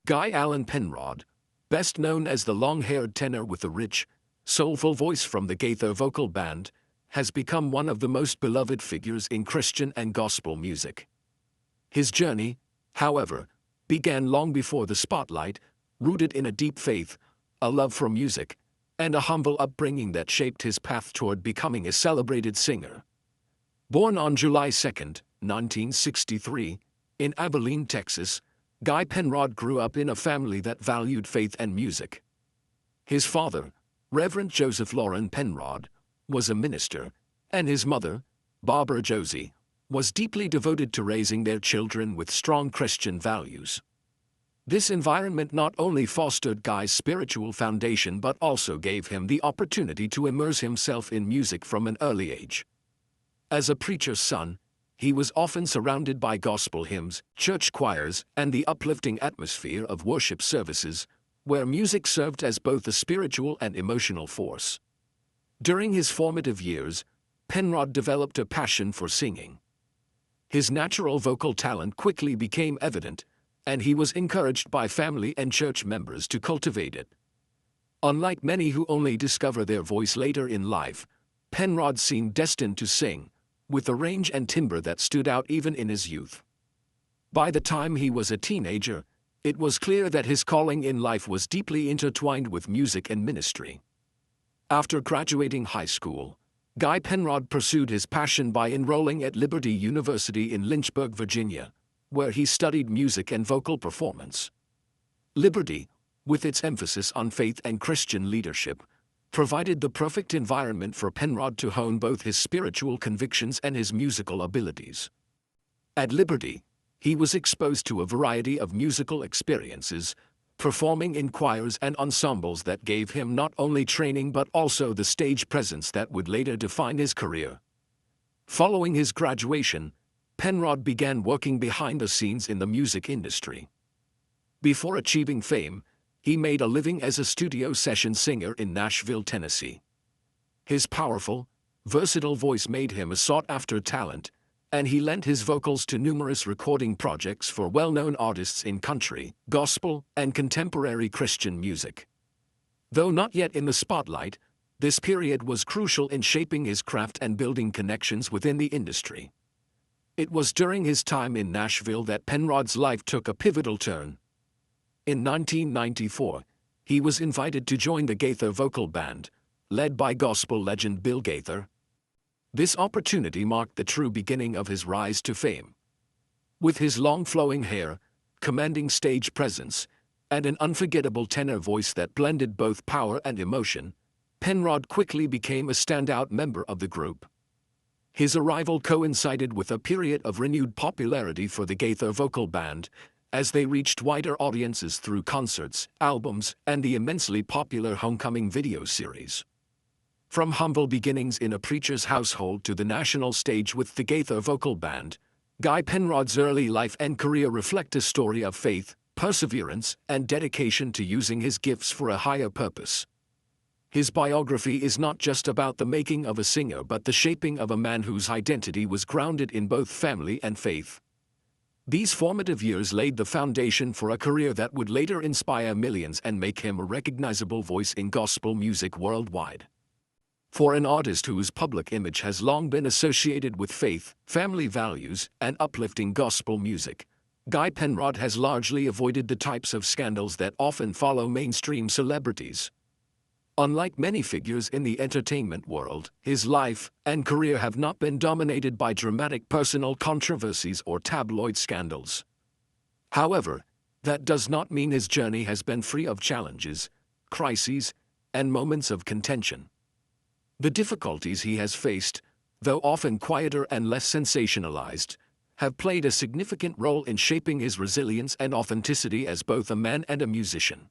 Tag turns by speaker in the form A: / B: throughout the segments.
A: Guy Allen Penrod, best known as the long-haired tenor with a rich, soulful voice from the Gaither Vocal Band, has become one of the most beloved figures in Christian and gospel music. His journey, however, began long before the spotlight, rooted in a deep faith, a love for music, and a humble upbringing that shaped his path toward becoming a celebrated singer. Born on July 2, 1963, in Abilene, Texas, Guy Penrod grew up in a family that valued faith and music. His father, Reverend Joseph Loren Penrod, was a minister, and his mother, Barbara Josie, was deeply devoted to raising their children with strong Christian values. This environment not only fostered Guy's spiritual foundation but also gave him the opportunity to immerse himself in music from an early age. As a preacher's son, he was often surrounded by gospel hymns, church choirs, and the uplifting atmosphere of worship services, where music served as both a spiritual and emotional force. During his formative years, Penrod developed a passion for singing. His natural vocal talent quickly became evident, and he was encouraged by family and church members to cultivate it. Unlike many who only discover their voice later in life, Penrod seemed destined to sing, with a range and timbre that stood out even in his youth. By the time he was a teenager, it was clear that his calling in life was deeply intertwined with music and ministry. After graduating high school, Guy Penrod pursued his passion by enrolling at Liberty University in Lynchburg, Virginia, where he studied music and vocal performance. Liberty, with its emphasis on faith and Christian leadership, provided the perfect environment for Penrod to hone both his spiritual convictions and his musical abilities. At Liberty, he was exposed to a variety of musical experiences, performing in choirs and ensembles that gave him not only training but also the stage presence that would later define his career. Following his graduation, Penrod began working behind the scenes in the music industry. Before achieving fame, he made a living as a studio session singer in Nashville, Tennessee. His powerful, versatile voice made him a sought-after talent, and he lent his vocals to numerous recording projects for well-known artists in country, gospel, and contemporary Christian music. Though not yet in the spotlight, this period was crucial in shaping his craft and building connections within the industry. It was during his time in Nashville that Penrod's life took a pivotal turn. In 1994, he was invited to join the Gaither Vocal Band, led by gospel legend Bill Gaither. This opportunity marked the true beginning of his rise to fame. With his long flowing hair, commanding stage presence, and an unforgettable tenor voice that blended both power and emotion, Penrod quickly became a standout member of the group. His arrival coincided with a period of renewed popularity for the Gaither Vocal Band, as they reached wider audiences through concerts, albums, and the immensely popular Homecoming video series. From humble beginnings in a preacher's household to the national stage with the Gaither Vocal Band, Guy Penrod's early life and career reflect a story of faith, perseverance, and dedication to using his gifts for a higher purpose. His biography is not just about the making of a singer but the shaping of a man whose identity was grounded in both family and faith. These formative years laid the foundation for a career that would later inspire millions and make him a recognizable voice in gospel music worldwide. For an artist whose public image has long been associated with faith, family values, and uplifting gospel music, Guy Penrod has largely avoided the types of scandals that often follow mainstream celebrities. Unlike many figures in the entertainment world, his life and career have not been dominated by dramatic personal controversies or tabloid scandals. However, that does not mean his journey has been free of challenges, crises, and moments of contention. The difficulties he has faced, though often quieter and less sensationalized, have played a significant role in shaping his resilience and authenticity as both a man and a musician.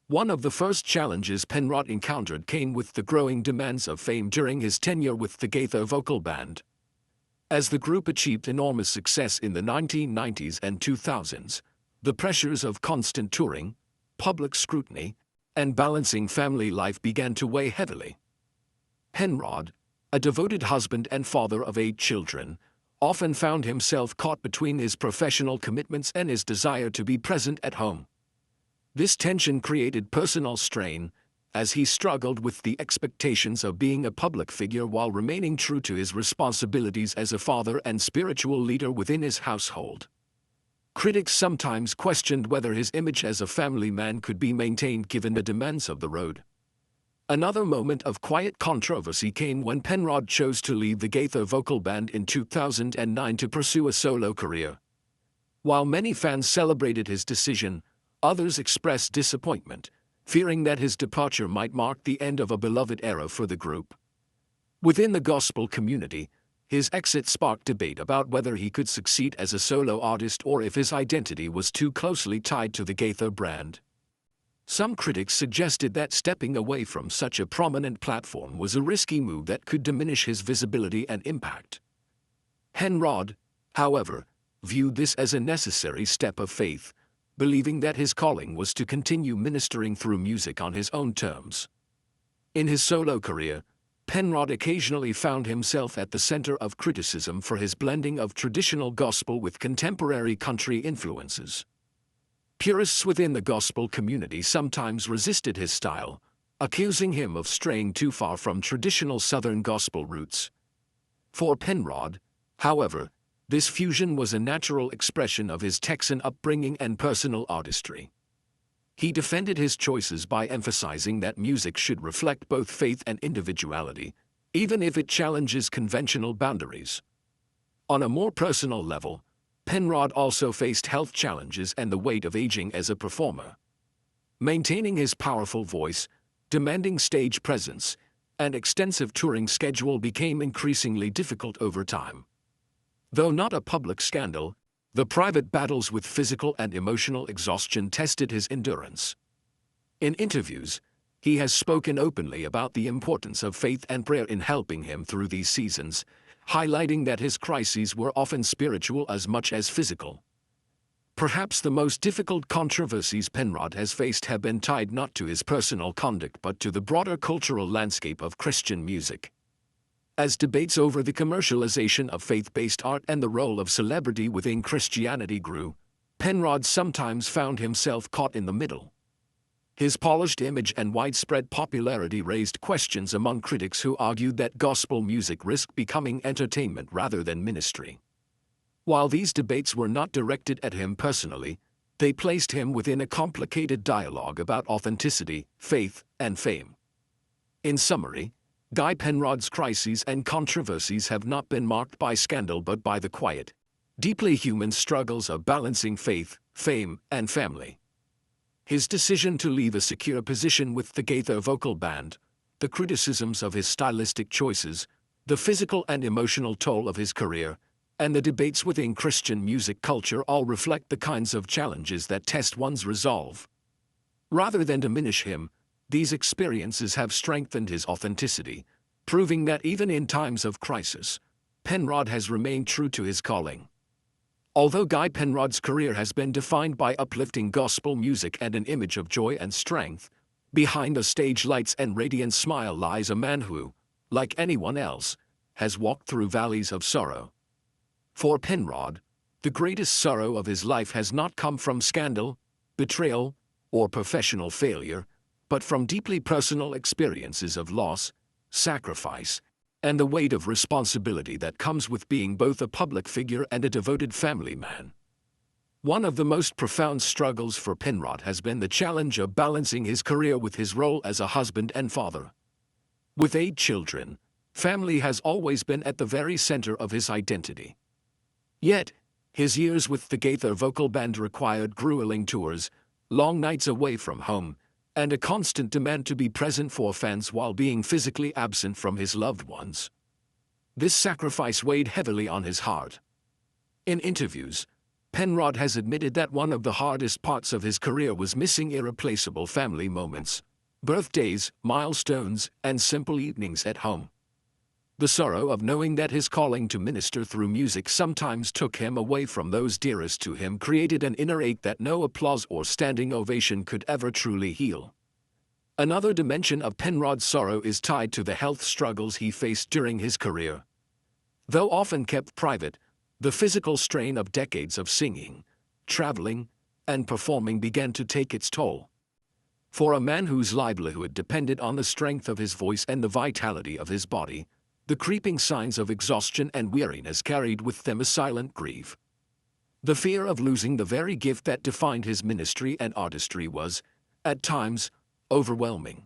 A: One of the first challenges Penrod encountered came with the growing demands of fame during his tenure with the Gaither Vocal Band. As the group achieved enormous success in the 1990s and 2000s, the pressures of constant touring, public scrutiny, and balancing family life began to weigh heavily. Penrod, a devoted husband and father of 8 children, often found himself caught between his professional commitments and his desire to be present at home. This tension created personal strain, as he struggled with the expectations of being a public figure while remaining true to his responsibilities as a father and spiritual leader within his household. Critics sometimes questioned whether his image as a family man could be maintained given the demands of the road. Another moment of quiet controversy came when Penrod chose to leave the Gaither vocal band in 2009 to pursue a solo career. While many fans celebrated his decision, others expressed disappointment, fearing that his departure might mark the end of a beloved era for the group. Within the gospel community, his exit sparked debate about whether he could succeed as a solo artist or if his identity was too closely tied to the Gaither brand. Some critics suggested that stepping away from such a prominent platform was a risky move that could diminish his visibility and impact. Penrod, however, viewed this as a necessary step of faith, believing that his calling was to continue ministering through music on his own terms. In his solo career, Penrod occasionally found himself at the center of criticism for his blending of traditional gospel with contemporary country influences. Purists within the gospel community sometimes resisted his style, accusing him of straying too far from traditional Southern gospel roots. For Penrod, however, this fusion was a natural expression of his Texan upbringing and personal artistry. He defended his choices by emphasizing that music should reflect both faith and individuality, even if it challenges conventional boundaries. On a more personal level, Penrod also faced health challenges and the weight of aging as a performer. Maintaining his powerful voice, demanding stage presence, and extensive touring schedule became increasingly difficult over time. Though not a public scandal, the private battles with physical and emotional exhaustion tested his endurance. In interviews, he has spoken openly about the importance of faith and prayer in helping him through these seasons, highlighting that his crises were often spiritual as much as physical. Perhaps the most difficult controversies Penrod has faced have been tied not to his personal conduct but to the broader cultural landscape of Christian music. As debates over the commercialization of faith-based art and the role of celebrity within Christianity grew, Penrod sometimes found himself caught in the middle. His polished image and widespread popularity raised questions among critics who argued that gospel music risked becoming entertainment rather than ministry. While these debates were not directed at him personally, they placed him within a complicated dialogue about authenticity, faith, and fame. In summary, Guy Penrod's crises and controversies have not been marked by scandal but by the quiet, deeply human struggles of balancing faith, fame, and family. His decision to leave a secure position with the Gaither vocal band, the criticisms of his stylistic choices, the physical and emotional toll of his career, and the debates within Christian music culture all reflect the kinds of challenges that test one's resolve. Rather than diminish him, these experiences have strengthened his authenticity, proving that even in times of crisis, Penrod has remained true to his calling. Although Guy Penrod's career has been defined by uplifting gospel music and an image of joy and strength, behind the stage lights and radiant smile lies a man who, like anyone else, has walked through valleys of sorrow. For Penrod, the greatest sorrow of his life has not come from scandal, betrayal, or professional failure, but from deeply personal experiences of loss, sacrifice, and the weight of responsibility that comes with being both a public figure and a devoted family man. One of the most profound struggles for Penrod has been the challenge of balancing his career with his role as a husband and father. With 8 children, family has always been at the very center of his identity. Yet, his years with the Gaither vocal band required grueling tours, long nights away from home, and a constant demand to be present for fans while being physically absent from his loved ones. This sacrifice weighed heavily on his heart. In interviews, Penrod has admitted that one of the hardest parts of his career was missing irreplaceable family moments, birthdays, milestones, and simple evenings at home. The sorrow of knowing that his calling to minister through music sometimes took him away from those dearest to him created an inner ache that no applause or standing ovation could ever truly heal. Another dimension of Penrod's sorrow is tied to the health struggles he faced during his career. Though often kept private, the physical strain of decades of singing, traveling, and performing began to take its toll. For a man whose livelihood depended on the strength of his voice and the vitality of his body, the creeping signs of exhaustion and weariness carried with them a silent grief. The fear of losing the very gift that defined his ministry and artistry was, at times, overwhelming.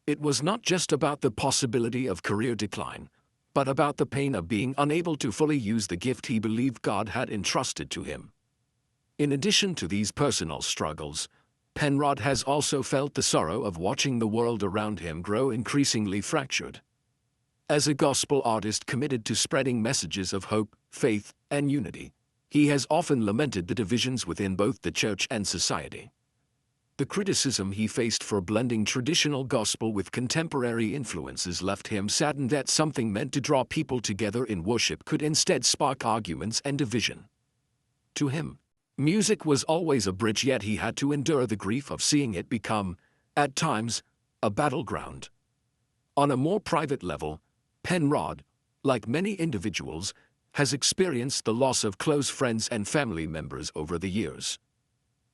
A: It was not just about the possibility of career decline, but about the pain of being unable to fully use the gift he believed God had entrusted to him. In addition to these personal struggles, Penrod has also felt the sorrow of watching the world around him grow increasingly fractured. As a gospel artist committed to spreading messages of hope, faith, and unity, he has often lamented the divisions within both the church and society. The criticism he faced for blending traditional gospel with contemporary influences left him saddened that something meant to draw people together in worship could instead spark arguments and division. To him, music was always a bridge, yet he had to endure the grief of seeing it become, at times, a battleground. On a more private level, Penrod, like many individuals, has experienced the loss of close friends and family members over the years.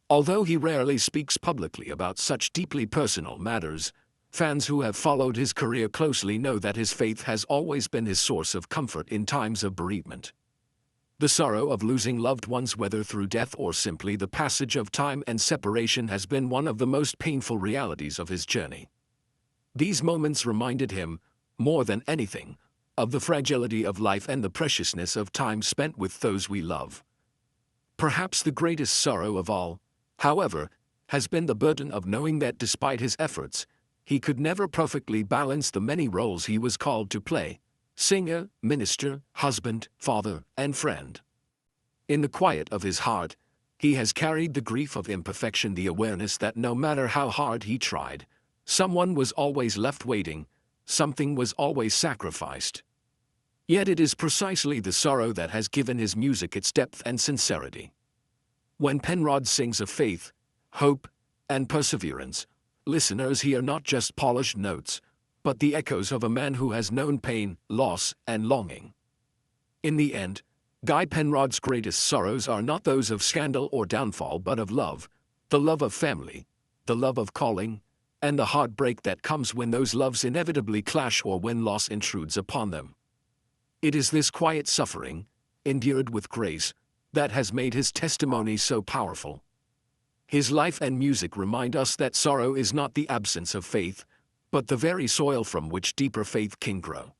A: Although he rarely speaks publicly about such deeply personal matters, fans who have followed his career closely know that his faith has always been his source of comfort in times of bereavement. The sorrow of losing loved ones, whether through death or simply the passage of time and separation, has been one of the most painful realities of his journey. These moments reminded him, more than anything, of the fragility of life and the preciousness of time spent with those we love. Perhaps the greatest sorrow of all, however, has been the burden of knowing that despite his efforts, he could never perfectly balance the many roles he was called to play: singer, minister, husband, father, and friend. In the quiet of his heart, he has carried the grief of imperfection, the awareness that no matter how hard he tried, someone was always left waiting, something was always sacrificed. Yet it is precisely the sorrow that has given his music its depth and sincerity. When Penrod sings of faith, hope, and perseverance, listeners hear not just polished notes, but the echoes of a man who has known pain, loss, and longing. In the end, Guy Penrod's greatest sorrows are not those of scandal or downfall, but of love, the love of family, the love of calling, and the heartbreak that comes when those loves inevitably clash or when loss intrudes upon them. It is this quiet suffering, endured with grace, that has made his testimony so powerful. His life and music remind us that sorrow is not the absence of faith, but the very soil from which deeper faith can grow.